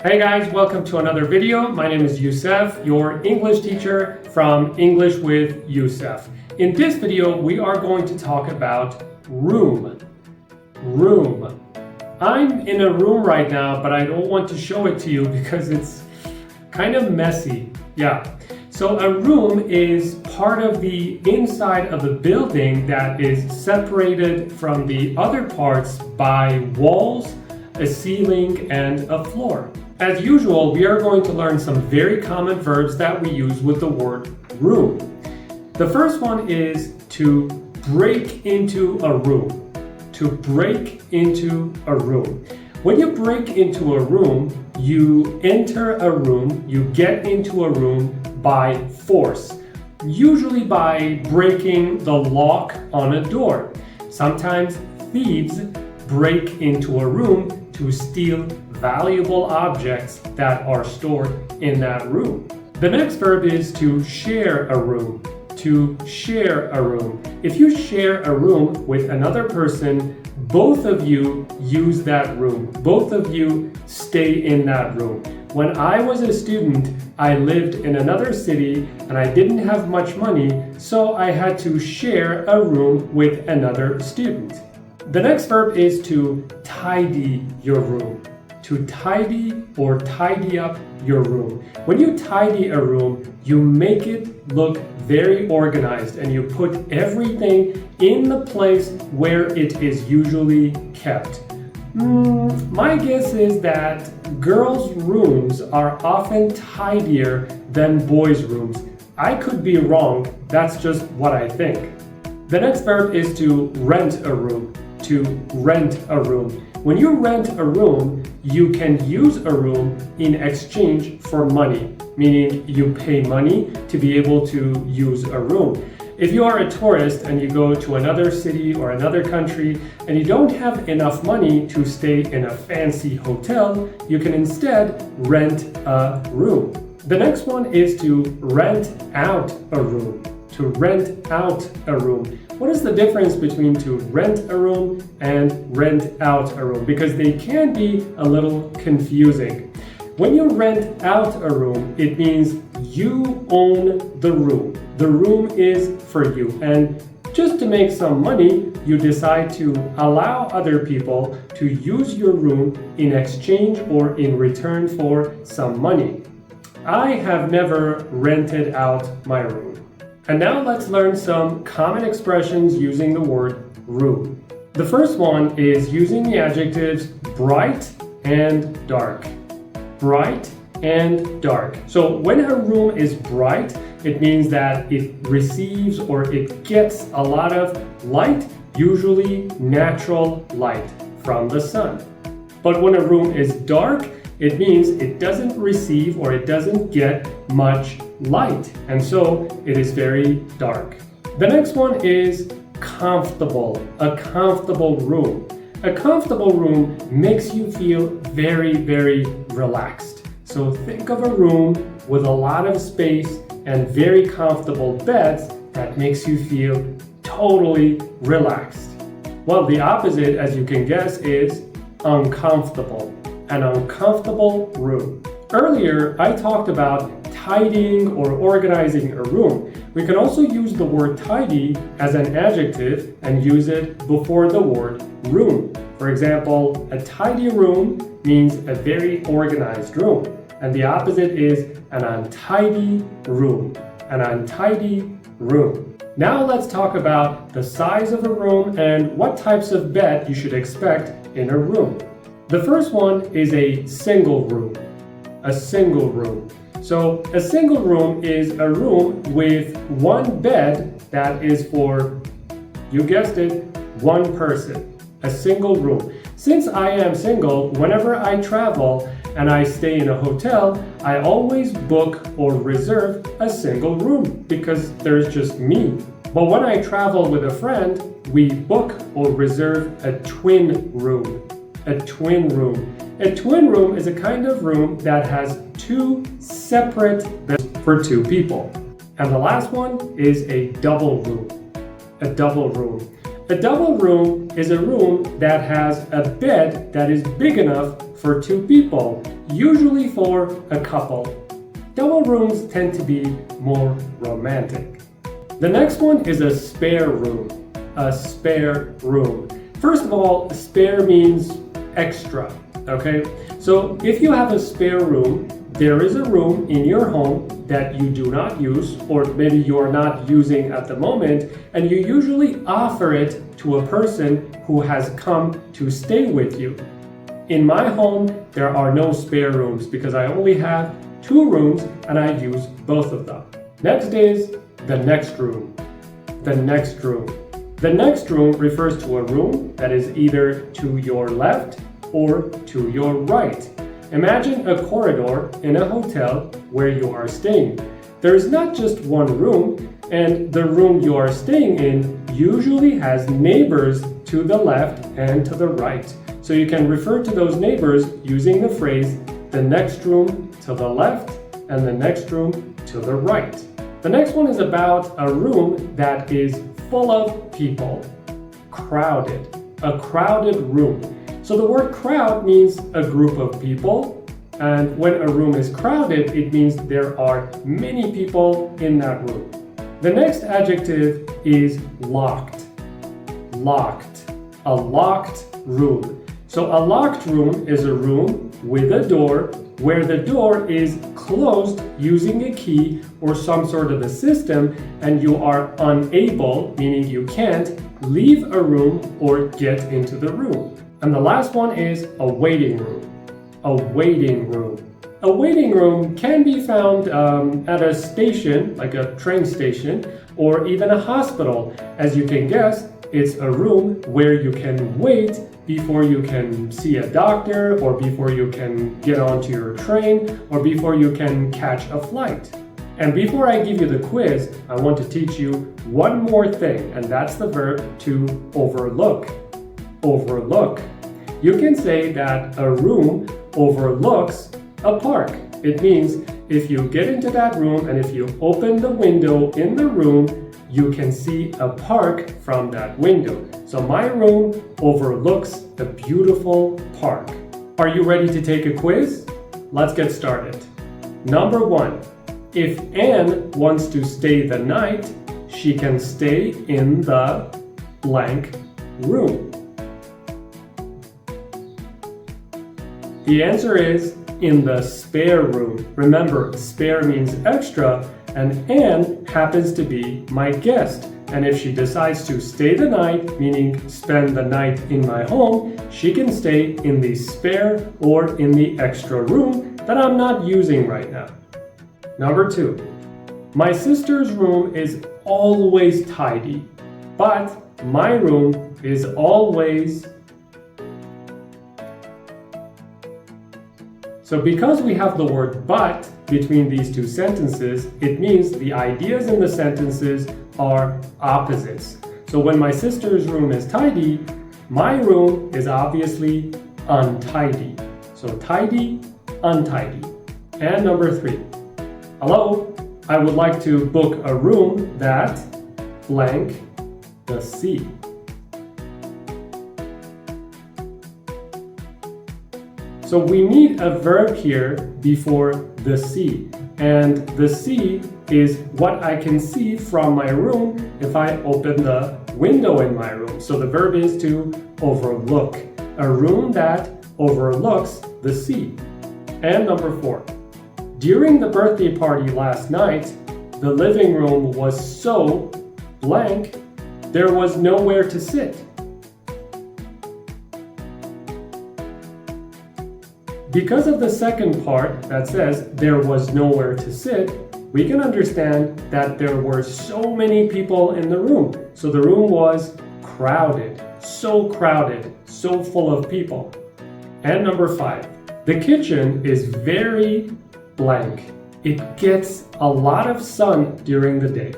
Hey guys, welcome to another video. My name is Youssef, your English teacher from English with Youssef. In this video, we are going to talk about room. Room. I'm in a room right now, but I don't want to show it to you because it's kind of messy. Yeah. So a room is part of the inside of a building that is separated from the other parts by walls, a ceiling, and a floor. As usual, we are going to learn some very common verbs that we use with the word room. The first one is to break into a room. To break into a room. When you break into a room, you enter a room, you get into a room by force, usually by breaking the lock on a door. Sometimes thieves break into a room to steal valuable objects that are stored in that room. The next verb is to share a room. To share a room. If you share a room with another person, both of you use that room. Both of you stay in that room. When I was a student, I lived in another city and I didn't have much money, so I had to share a room with another student. The next verb is to tidy your room. To tidy or tidy up your room. When you tidy a room, you make it look very organized and you put everything in the place where it is usually kept. My guess is that girls' rooms are often tidier than boys' rooms. I could be wrong, that's just what I think. The next verb is to rent a room. To rent a room. When you rent a room, you can use a room in exchange for money, meaning you pay money to be able to use a room. If you are a tourist and you go to another city or another country and you don't have enough money to stay in a fancy hotel, you can instead rent a room. The next one is to rent out a room. To rent out a room. What is the difference between to rent a room and rent out a room? Because they can be a little confusing. When you rent out a room, it means you own the room. The room is for you. And just to make some money, you decide to allow other people to use your room in exchange or in return for some money. I have never rented out my room. And now let's learn some common expressions using the word room. The first one is using the adjectives bright and dark. Bright and dark. So when a room is bright, it means that it receives or it gets a lot of light, usually natural light from the sun. But when a room is dark, it means it doesn't receive or it doesn't get much light, and so it is very dark. The next one is comfortable. A comfortable room. A comfortable room makes you feel very, very relaxed. So think of a room with a lot of space and very comfortable beds that makes you feel totally relaxed. Well, the opposite, as you can guess, is uncomfortable. An uncomfortable room. Earlier, I talked about tidying or organizing a room. We can also use the word tidy as an adjective and use it before the word room. For example, a tidy room means a very organized room. And the opposite is an untidy room. An untidy room. Now let's talk about the size of a room and what types of bed you should expect in a room. The first one is a single room. A single room. So a single room is a room with one bed that is for, you guessed it, one person. A single room. Since I am single, whenever I travel and I stay in a hotel, I always book or reserve a single room because there's just me. But when I travel with a friend, we book or reserve a twin room. A twin room. A twin room is a kind of room that has two separate beds for two people. And the last one is a double room. A double room. A double room is a room that has a bed that is big enough for two people, usually for a couple. Double rooms tend to be more romantic. The next one is a spare room. A spare room. First of all, spare means extra, okay? So if you have a spare room, there is a room in your home that you do not use, or maybe you are not using at the moment, and you usually offer it to a person who has come to stay with you. In my home, there are no spare rooms because I only have 2 rooms and I use both of them. Next is the next room. The next room. The next room refers to a room that is either to your left or to your right. Imagine a corridor in a hotel where you are staying. There is not just one room, and the room you are staying in usually has neighbors to the left and to the right. So you can refer to those neighbors using the phrase the next room to the left and the next room to the right. The next one is about a room that is full of people. Crowded. A crowded room. So the word crowd means a group of people, and when a room is crowded, it means there are many people in that room. The next adjective is locked. Locked. A locked room. So a locked room is a room with a door where the door is closed using a key or some sort of a system, and you are unable, meaning you can't, leave a room or get into the room. And the last one is a waiting room. A waiting room. A waiting room can be found at a station, like a train station, or even a hospital. As you can guess, it's a room where you can wait before you can see a doctor, or before you can get onto your train, or before you can catch a flight. And before I give you the quiz, I want to teach you one more thing, and that's the verb to overlook. Overlook. You can say that a room overlooks a park. It means if you get into that room and if you open the window in the room, you can see a park from that window. So my room overlooks a beautiful park. Are you ready to take a quiz? Let's get started. Number 1. If Anne wants to stay the night, she can stay in the blank room. The answer is in the spare room. Remember, spare means extra, and Anne happens to be my guest. And if she decides to stay the night, meaning spend the night in my home, she can stay in the spare or in the extra room that I'm not using right now. Number 2. My sister's room is always tidy, but my room is always... So because we have the word but between these two sentences, it means the ideas in the sentences are opposites. So when my sister's room is tidy, my room is obviously untidy. So tidy, untidy. And number 3. Hello, I would like to book a room that blank the sea. So we need a verb here before the sea. And the sea is what I can see from my room if I open the window in my room. So the verb is to overlook. A room that overlooks the sea. And number 4. During the birthday party last night, the living room was so blank, there was nowhere to sit. Because of the second part that says there was nowhere to sit, we can understand that there were so many people in the room. So the room was crowded, so full of people. And number 5, the kitchen is very blank. It gets a lot of sun during the day.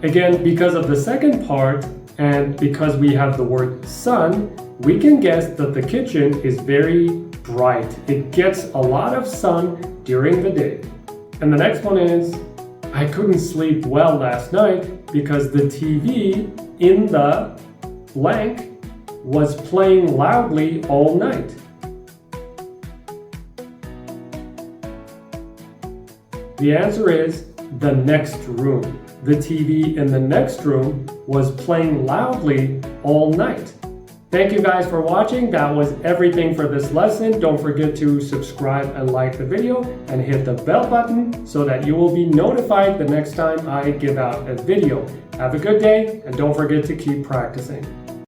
Again, because of the second part, and because we have the word sun, we can guess that the kitchen is very bright. It gets a lot of sun during the day. And the next one is, I couldn't sleep well last night because the TV in the blank was playing loudly all night? The answer is the next room. The TV in the next room was playing loudly all night. Thank you guys for watching. That was everything for this lesson. Don't forget to subscribe and like the video and hit the bell button so that you will be notified the next time I give out a video. Have a good day and don't forget to keep practicing.